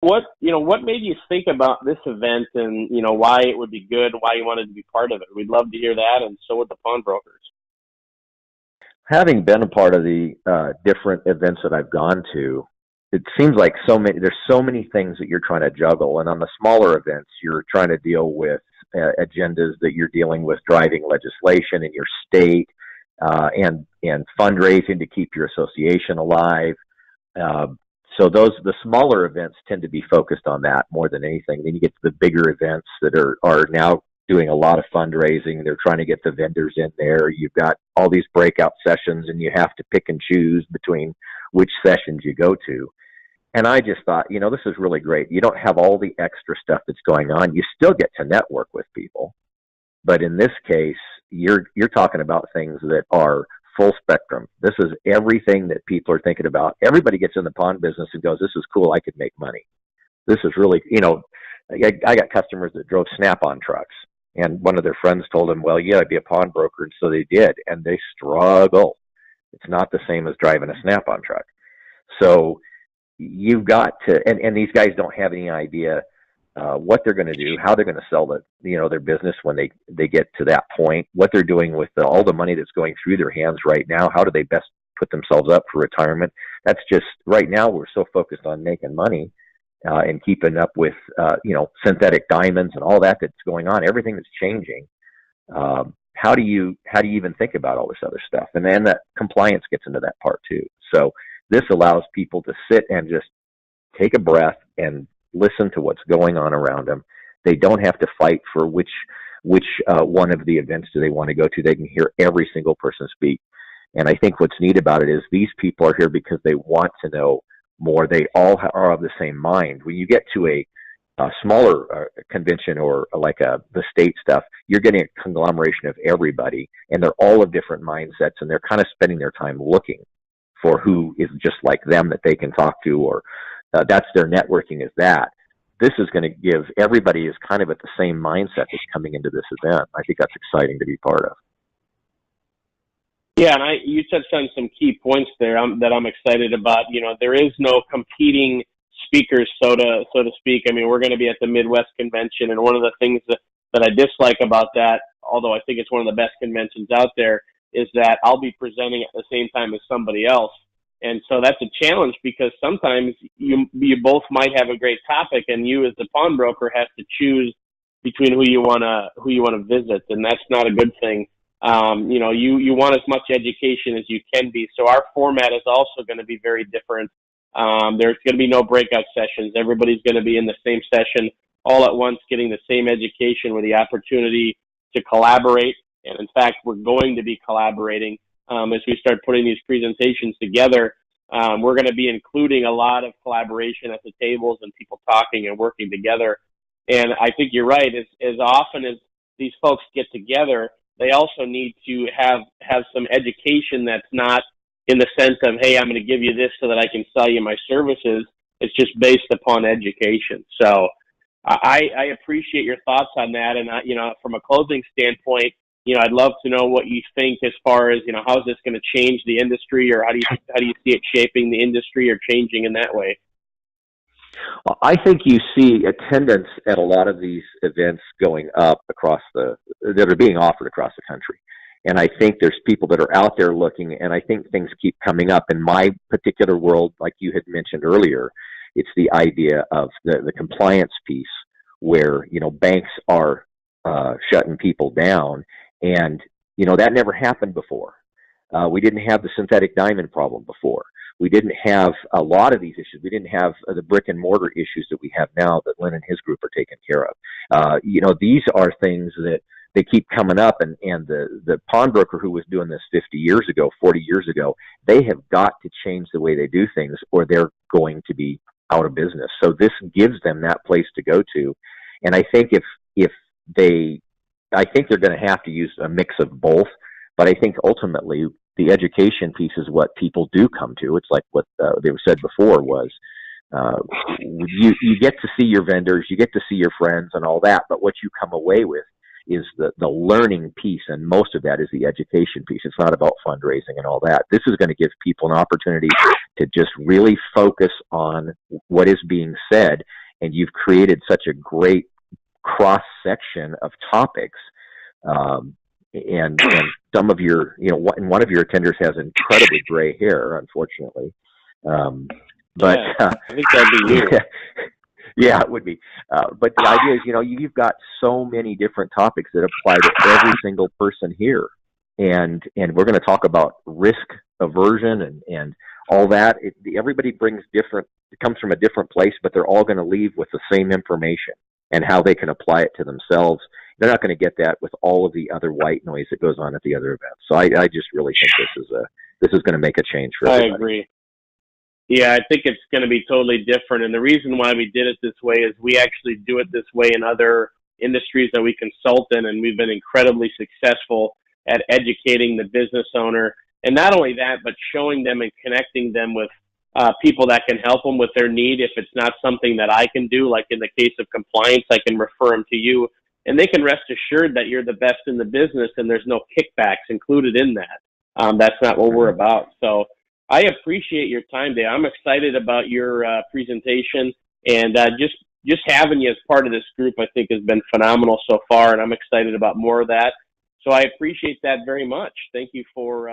What made you think about this event and, why it would be good, why you wanted to be part of it? We'd love to hear that, and so would the pawnbrokers. Having been a part of the different events that I've gone to, it seems like there's so many things that you're trying to juggle. And on the smaller events, you're trying to deal with agendas that you're dealing with, driving legislation in your state, and fundraising to keep your association alive. So the smaller events tend to be focused on that more than anything. Then you get to the bigger events that are now doing a lot of fundraising. They're trying to get the vendors in there. You've got all these breakout sessions, and you have to pick and choose between which sessions you go to. And I just thought, this is really great. You don't have all the extra stuff that's going on. You still get to network with people. But in this case, you're talking about things that are full spectrum. This is everything that people are thinking about. Everybody gets in the pawn business and goes, this is cool. I could make money. This is really, I got customers that drove Snap-on trucks. And one of their friends told them, well, yeah, I'd be a pawnbroker. And so they did. And they struggle. It's not the same as driving a Snap-on truck. So you've got to, and these guys don't have any idea what they're going to do, how they're going to sell their business when they get to that point, what they're doing with all the money that's going through their hands right now. How do they best put themselves up for retirement? That's just right now we're so focused on making money and keeping up with synthetic diamonds and all that's going on, everything that's changing. How do you even think about all this other stuff? And then that compliance gets into that part too. So this allows people to sit and just take a breath and listen to what's going on around them. They don't have to fight for which one of the events do they want to go to. They can hear every single person speak. And I think what's neat about it is these people are here because they want to know more. They all are of the same mind. When you get to a smaller convention or like the state stuff, you're getting a conglomeration of everybody, and they're all of different mindsets, and they're kind of spending their time looking for who is just like them that they can talk to, or that's their networking is that. This is going to give everybody is kind of at the same mindset that's coming into this event. I think that's exciting to be part of. Yeah, and you touched on some key points there that I'm excited about. There is no competing speakers, so to speak. I mean, we're going to be at the Midwest Convention, and one of the things that I dislike about that, although I think it's one of the best conventions out there, is that I'll be presenting at the same time as somebody else. And so that's a challenge because sometimes you both might have a great topic, and you as the pawnbroker have to choose between who you want to visit, and that's not a good thing. You want as much education as you can be. So our format is also going to be very different. There's going to be no breakout sessions. Everybody's going to be in the same session all at once, getting the same education with the opportunity to collaborate. And in fact, we're going to be collaborating as we start putting these presentations together. We're going to be including a lot of collaboration at the tables and people talking and working together. And I think you're right. As often as these folks get together, they also need to have some education that's not in the sense of, hey, I'm going to give you this so that I can sell you my services. It's just based upon education. So I appreciate your thoughts on that. And, from a closing standpoint, I'd love to know what you think as far as, how is this going to change the industry, or how do you see it shaping the industry or changing in that way? Well, I think you see attendance at a lot of these events going up that are being offered across the country. And I think there's people that are out there looking, and I think things keep coming up. In my particular world, like you had mentioned earlier, it's the idea of the compliance piece where, banks are shutting people down. And, that never happened before. We didn't have the synthetic diamond problem before. We didn't have a lot of these issues. We didn't have the brick and mortar issues that we have now that Lynn and his group are taking care of. These are things that they keep coming up, and the pawnbroker who was doing this 50 years ago, 40 years ago, they have got to change the way they do things or they're going to be out of business. So this gives them that place to go to. And I think I think they're going to have to use a mix of both, but I think ultimately the education piece is what people do come to. It's like what they said before was, you get to see your vendors, you get to see your friends and all that, but what you come away with is the learning piece, and most of that is the education piece. It's not about fundraising and all that. This is going to give people an opportunity to just really focus on what is being said. And you've created such a great cross section of topics. And some of your, and one of your attenders has incredibly gray hair, unfortunately. But I think that'd be you. Yeah, it would be. But the idea is, you've got so many different topics that apply to every single person here. And we're going to talk about risk aversion and all that. Everybody brings it comes from a different place, but they're all going to leave with the same information and how they can apply it to themselves. They're not going to get that with all of the other white noise that goes on at the other events. So I just really think this is going to make a change for everybody. I agree. Yeah, I think it's going to be totally different. And the reason why we did it this way is we actually do it this way in other industries that we consult in, and we've been incredibly successful at educating the business owner. And not only that, but showing them and connecting them with people that can help them with their need. If it's not something that I can do, like in the case of compliance, I can refer them to you. And they can rest assured that you're the best in the business and there's no kickbacks included in that. That's not what we're about. So I appreciate your time, Dave. I'm excited about your presentation, and just having you as part of this group, I think, has been phenomenal so far, and I'm excited about more of that. So I appreciate that very much. Thank you for